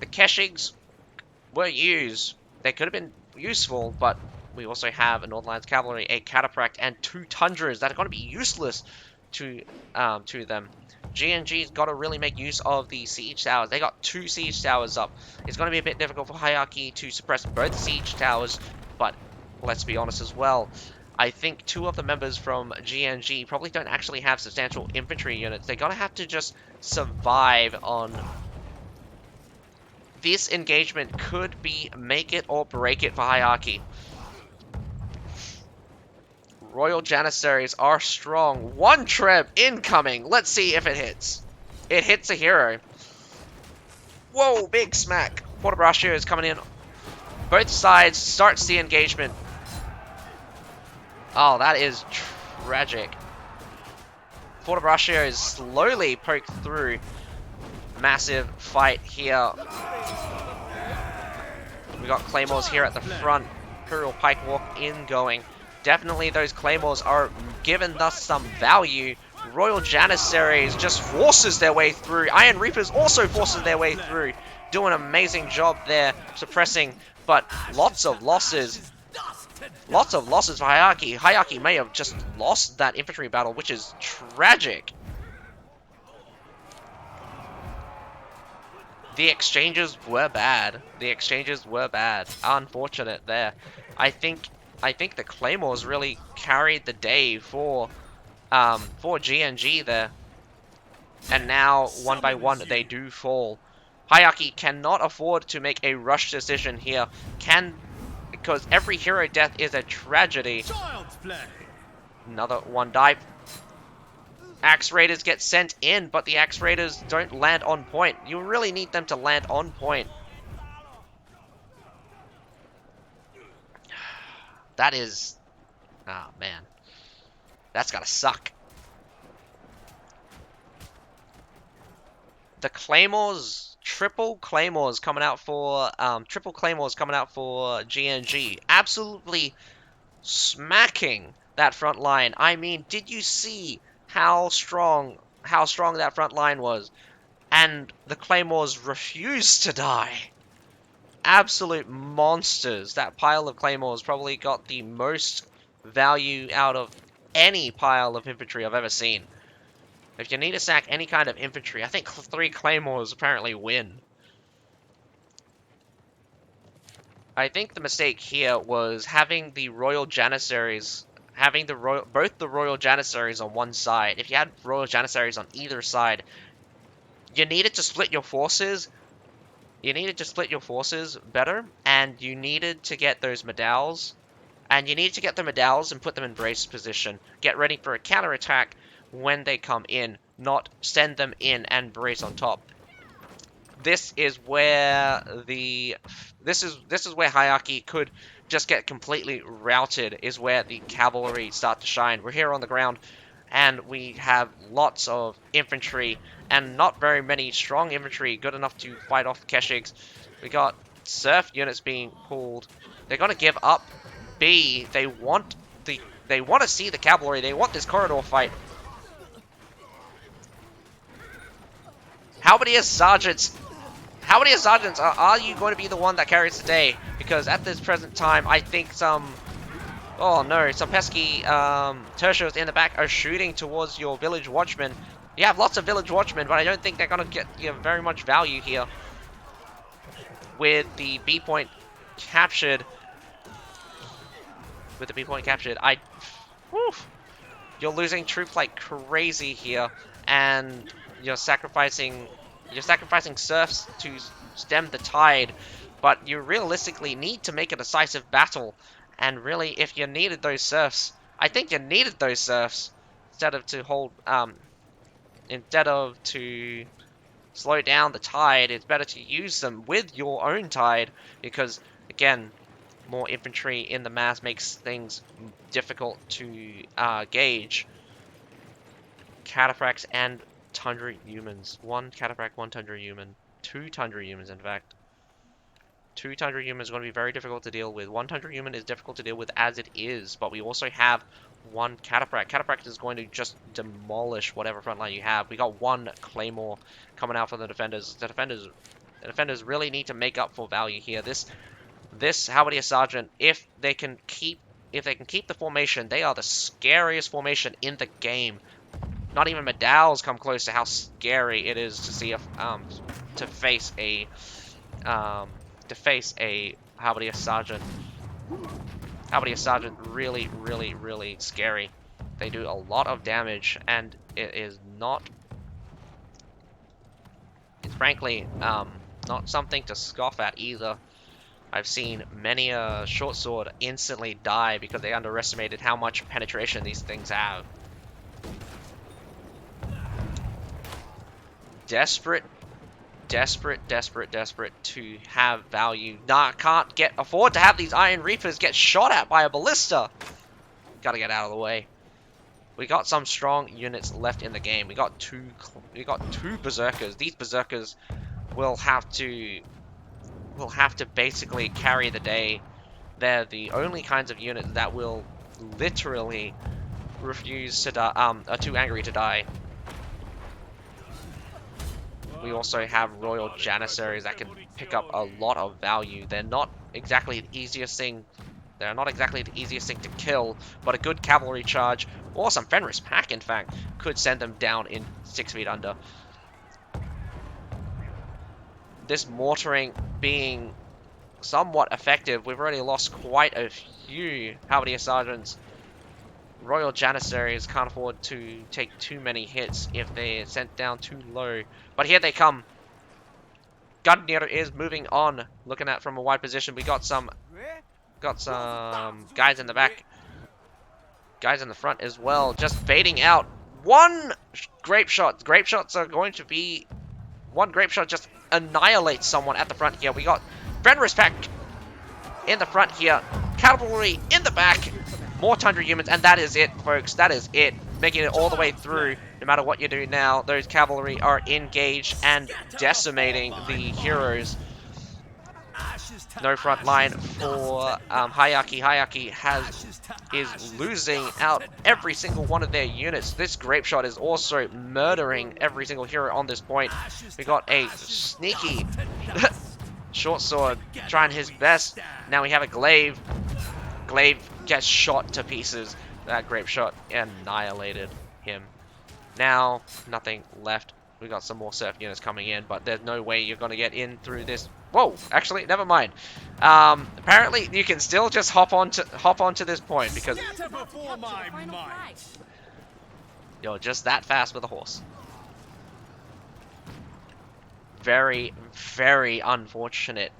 the Keshigs were used. They could have been useful, but we also have a Northern Cavalry, a Cataphract, and 2 Tundras that are going to be useless to them. GNG's got to really make use of the siege towers. They got 2 siege towers up. It's going to be a bit difficult for Hyakki to suppress both siege towers, but let's be honest as well. I think 2 of the members from GNG probably don't actually have substantial infantry units. They're going to have to just survive on... This engagement could be make it or break it for Hyakki. Royal Janissaries are strong. 1 Treb incoming. Let's see if it hits. It hits a hero. Whoa, big smack. Fortebraccio is coming in. Both sides starts the engagement. Oh, that is tragic. Fortebraccio is slowly poked through. Massive fight here. We got Claymores here at the front. Imperial Pike Walk in going. Definitely those Claymores are giving us some value. Royal Janissaries just forces their way through. Iron Reapers also forces their way through. Doing an amazing job there, suppressing, but lots of losses. Lots of losses for Hyakki. Hyakki may have just lost that infantry battle, which is tragic. The exchanges were bad. The exchanges were bad. Unfortunate there. I think the Claymores really carried the day for GNG there. And now, one by one, they do fall. Hyakki cannot afford to make a rush decision here. Because every hero death is a tragedy. Child's play. Another one dive. Axe Raiders get sent in, but the Axe Raiders don't land on point. You really need them to land on point. That is... Oh, man. That's gotta suck. The Claymores... Triple Claymores coming out for GNG. Absolutely smacking that front line. I mean, did you see how strong that front line was? And the Claymores refused to die. Absolute monsters. That pile of Claymores probably got the most value out of any pile of infantry I've ever seen. If you need to sack any kind of infantry, I think 3 Claymores apparently win. I think the mistake here was having the Royal Janissaries, both the Royal Janissaries on one side. If you had Royal Janissaries on either side, you needed to split your forces. You needed to split your forces better, and you needed to get those medals. And you needed to get the medals and put them in brace position. Get ready for a counterattack when they come in, not send them in and brace on top. This is where Hyakki could just get completely routed, is where the cavalry start to shine. We're here on the ground, and we have lots of infantry, and not very many strong infantry good enough to fight off the Keshigs. We got surf units being pulled. They're gonna give up B. They want to see the cavalry. They want this corridor fight. Halberdier sergeants. Halberdier sergeants, are you going to be the one that carries the day? Because at this present time, I think some pesky tertios in the back are shooting towards your village watchmen. You have lots of village watchmen, but I don't think they're going to get very much value here. With the B point captured. You're losing troops like crazy here, and you're sacrificing serfs to stem the tide, but you realistically need to make a decisive battle. And really, if you needed those serfs, I think you needed those serfs instead of to slow down the tide. It's better to use them with your own tide, because again, more infantry in the mass makes things difficult to gauge. Cataphracts and Tundra humans. One Cataphract, one Tundra human. Two Tundra humans, in fact. Two Tundra humans is going to be very difficult to deal with. One Tundra human is difficult to deal with as it is, but we also have one Cataphract. Cataphract is going to just demolish whatever front line you have. We got one Claymore coming out for the defenders. The defenders really need to make up for value here. This Halberdier Sergeant, if they can keep the formation, they are the scariest formation in the game. Not even Medals come close to how scary it is to see to face a Halberdier Sergeant. Halberdier Sergeant really, really, really scary. They do a lot of damage, and it's frankly not something to scoff at either. I've seen many a short sword instantly die because they underestimated how much penetration these things have. Desperate to have value. Nah, can't afford to have these Iron Reapers get shot at by a ballista. Gotta get out of the way. We got some strong units left in the game. We got two berserkers. These berserkers will have to basically carry the day. They're the only kinds of units that will literally refuse to die, are too angry to die. We also have Royal Janissaries that can pick up a lot of value. They're not exactly the easiest thing. They're not exactly the easiest thing to kill, but a good cavalry charge, or some Fenris Pack, in fact, could send them down in 6 feet under. This mortaring being somewhat effective, we've already lost quite a few Halberdier Sergeants. Royal Janissaries can't afford to take too many hits if they're sent down too low. But here they come. Gungnir is moving on. Looking at from a wide position, we got some guys in the back, guys in the front as well, just baiting out. One grape shot. Grape shots are going to be one grape shot just annihilates someone at the front here. We got Fenris Pack in the front here, cavalry in the back. More Tundra humans, and that is it, folks. That is it. Making it all the way through, no matter what you do now. Those cavalry are engaged and decimating the heroes. No front line for Hyakki. Hyakki is losing out every single one of their units. This grape shot is also murdering every single hero on this point. We got a sneaky short sword trying his best. Now we have a glaive. Glaive gets shot to pieces. That grape shot annihilated him. Now, nothing left. We got some more surf units coming in, but there's no way you're going to get in through this. Whoa, actually, never mind. Apparently, you can still just hop onto this point because you're just that fast with a horse. Very, very unfortunate.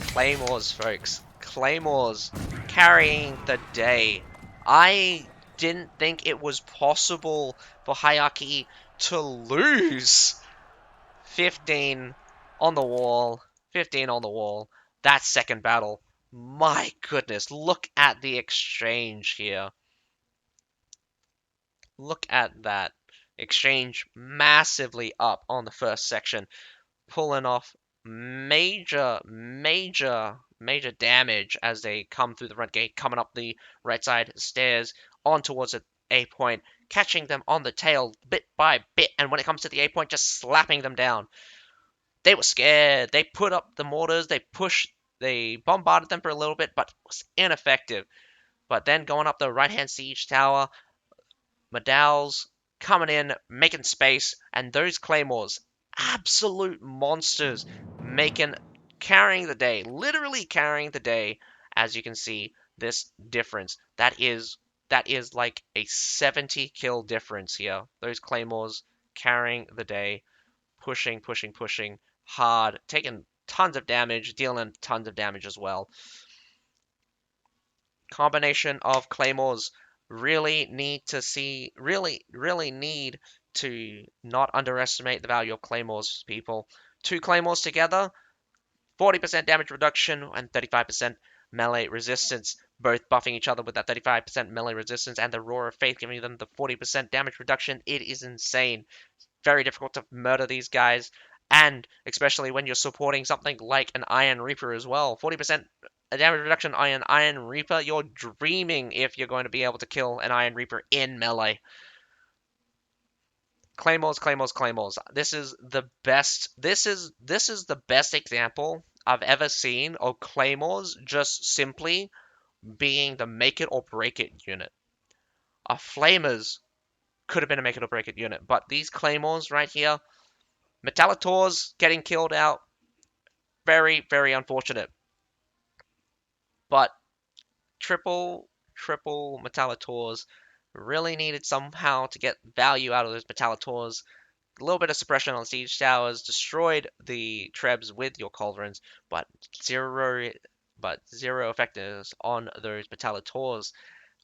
Claymores, folks. Claymores carrying the day. I didn't think it was possible for Hyakki to lose. 15 on the wall. 15 on the wall. That second battle. My goodness, look at the exchange here. Look at that. Exchange massively up on the first section. Pulling off major damage as they come through the front gate, coming up the right side stairs on towards the A point, catching them on the tail bit by bit, and when it comes to the A point, just slapping them down. They were scared. They put up the mortars, they bombarded them for a little bit, but it was ineffective. But then going up the right-hand siege tower, Medals coming in, making space, and those claymores, absolute monsters, carrying the day, literally carrying the day. As you can see, this difference, that is like a 70 kill difference here. Those claymores carrying the day, pushing hard, taking tons of damage, dealing tons of damage as well. Combination of claymores. Really need to not underestimate the value of claymores, people. Two claymores together, 40% damage reduction and 35% melee resistance, both buffing each other with that 35% melee resistance and the Roar of Faith giving them the 40% damage reduction. It is insane. Very difficult to murder these guys, and especially when you're supporting something like an Iron Reaper as well. 40% damage reduction on an Iron Reaper, you're dreaming if you're going to be able to kill an Iron Reaper in melee. Claymores, claymores, claymores. This is the best. This is the best example I've ever seen of claymores just simply being the make it or break it unit. Our flamers could have been a make it or break it unit, but these claymores right here, Metallators getting killed out, very, very unfortunate. But triple Metallators really needed somehow to get value out of those Metallators. A little bit of suppression on siege towers, destroyed the Trebs with your Culverins, but zero effectiveness on those Metallators.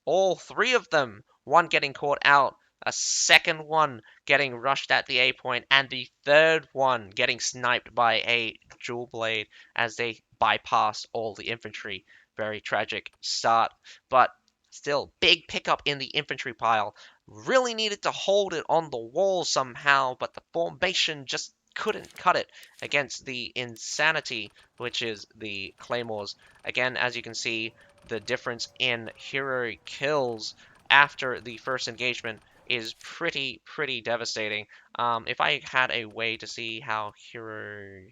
All three of them, one getting caught out, a second one getting rushed at the A point, and the third one getting sniped by a dual blade as they bypass all the infantry. Very tragic start, but still, big pickup in the infantry pile. Really needed to hold it on the wall somehow, but the formation just couldn't cut it against the insanity, which is the Claymores. Again, as you can see, the difference in hero kills after the first engagement is pretty devastating. If I had a way to see how hero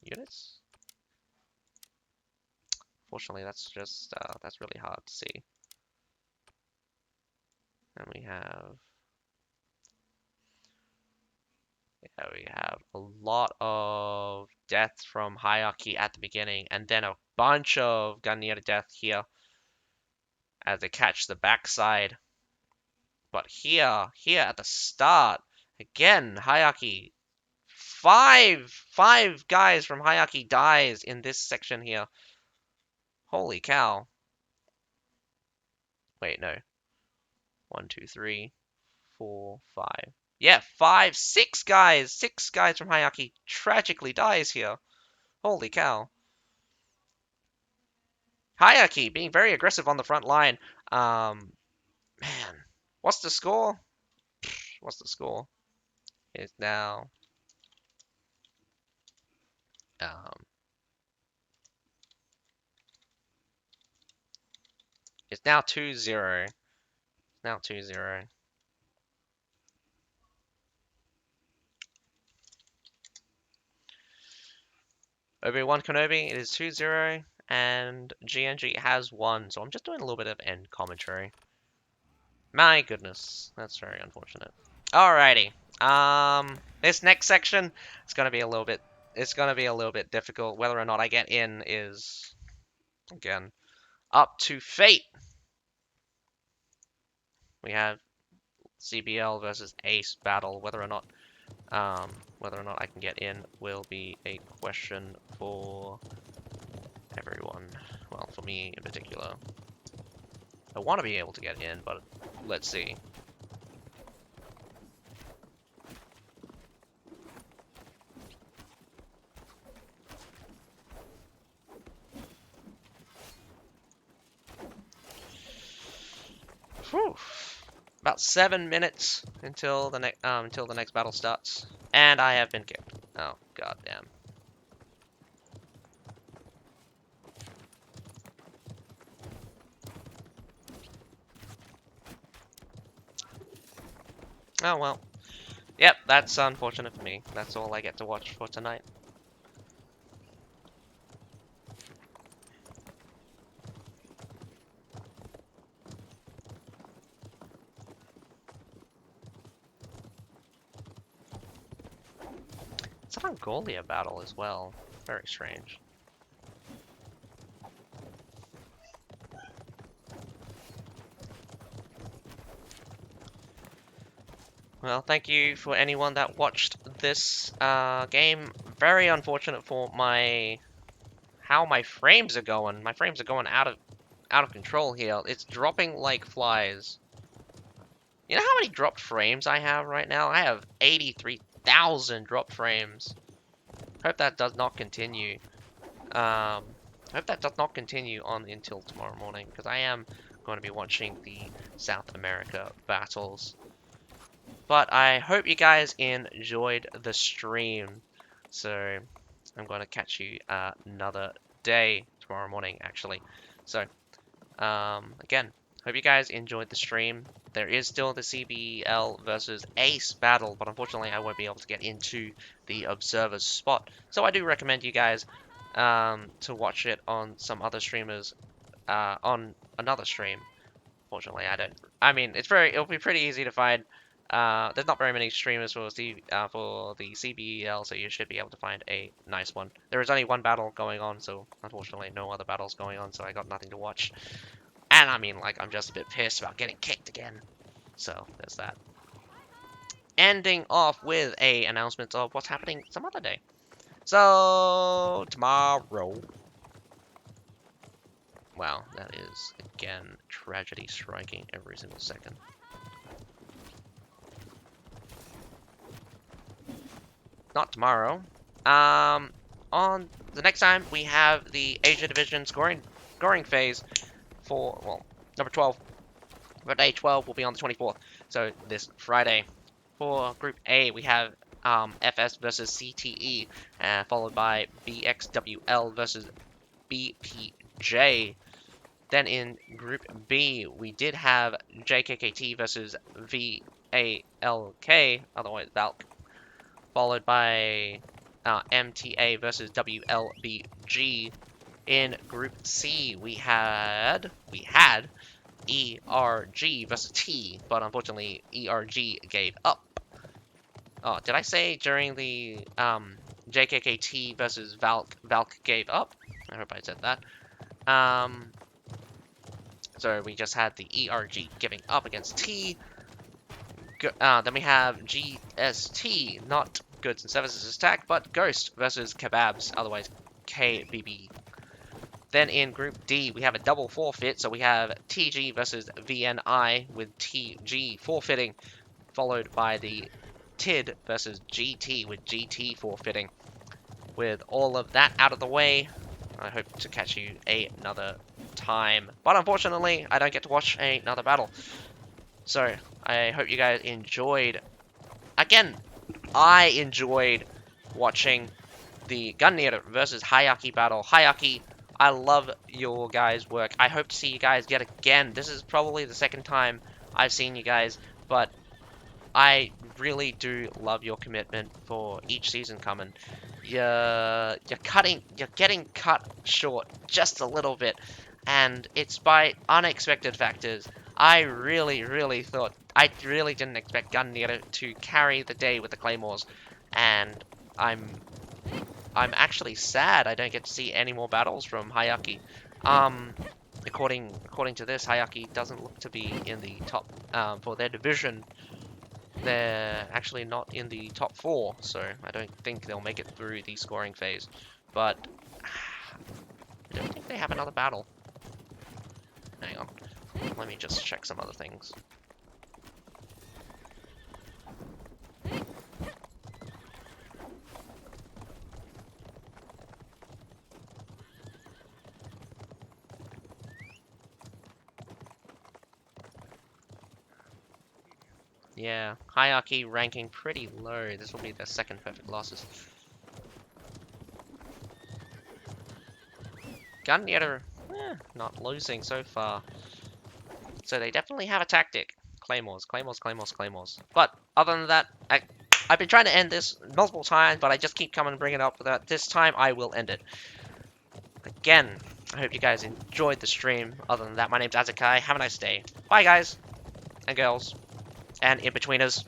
units, fortunately, that's really hard to see. And we have a lot of deaths from Hyakki at the beginning, and then a bunch of Gungnir death here as they catch the backside. But here at the start, again, Hyakki, five guys from Hyakki dies in this section here. Holy cow. Wait, no. 1, 2, 3, 4, 5. Yeah, 5, 6 guys. 6 guys from Hyakki tragically dies here. Holy cow. Hyakki being very aggressive on the front line. Man, what's the score? What's the score? It's now um, it's now 2-0. Now 2-0. Obi-Wan Kenobi, it is 2-0, and GNG has won, so I'm just doing a little bit of end commentary. My goodness, that's very unfortunate. Alrighty, this next section is gonna be a little bit, difficult. Whether or not I get in is, again, up to fate. We have CBL versus Ace battle. Whether or not I can get in will be a question for everyone. Well, for me in particular. I want to be able to get in, but let's see. Whew. About 7 minutes until the next battle starts, and I have been kicked. Oh goddamn! Oh well. Yep, that's unfortunate for me. That's all I get to watch for tonight. It's an Mongolia battle as well. Very strange. Well, thank you for anyone that watched this game. Very unfortunate for how my frames are going. My frames are going out of control here. It's dropping like flies. You know how many dropped frames I have right now? I have 83,000 dropped frames. Hope that does not continue. I hope that does not continue on until tomorrow morning, because I am going to be watching the South America battles. But I hope you guys enjoyed the stream. So I'm going to catch you another day, tomorrow morning actually. So again, hope you guys enjoyed the stream. There is still the CBL versus Ace battle, but unfortunately I won't be able to get into the observer's spot. So I do recommend you guys to watch it on some other streamers on another stream. Fortunately, I don't. I mean, it'll be pretty easy to find. There's not very many streamers for the CBL, so you should be able to find a nice one. There is only one battle going on, so unfortunately no other battles going on, so I got nothing to watch. And I mean, like, I'm just a bit pissed about getting kicked again. So there's that. Ending off with a announcement of what's happening some other day. So tomorrow. Wow, that is, again, tragedy striking every single second. Not tomorrow. On the next time, we have the Asia Division scoring phase for, well, number 12. But day 12 will be on the 24th, so this Friday. For Group A, we have FS versus CTE, followed by BXWL versus BPJ. Then in Group B, we did have JKKT versus VALK, otherwise Valk, followed by MTA versus WLBG. In Group C, we had ERG versus T, but unfortunately ERG gave up. Oh, did I say during the JKKT versus Valk gave up? I hope I said that. So we just had the ERG giving up against T. Then we have GST, not Goods and Services Attack, but Ghost versus Kebabs, otherwise KBB. Then in Group D, we have a double forfeit, so we have TG versus VNI with TG forfeiting, followed by the TID versus GT with GT forfeiting. With all of that out of the way, I hope to catch you another time. But unfortunately, I don't get to watch another battle. So, I hope you guys enjoyed. Again, I enjoyed watching the Gungnir versus Hyakki battle. Hyakki, I love your guys' work. I hope to see you guys yet again. This is probably the second time I've seen you guys, but I really do love your commitment for each season coming. You're getting cut short just a little bit, and it's by unexpected factors. I really didn't expect Gungnir to carry the day with the Claymores, and I'm actually sad I don't get to see any more battles from Hyakki. According to this, Hyakki doesn't look to be in the top for their division. They're actually not in the top 4, so I don't think they'll make it through the scoring phase. But I don't think they have another battle. Hang on. Let me just check some other things. Yeah, Hyakki ranking pretty low. This will be their second perfect losses. Gungnir, not losing so far. So they definitely have a tactic. Claymores, Claymores, Claymores, Claymores. But other than that, I've been trying to end this multiple times, but I just keep coming and bringing it up that this time I will end it. Again, I hope you guys enjoyed the stream. Other than that, my name's Azakai. Have a nice day. Bye, guys and girls and in-betweeners.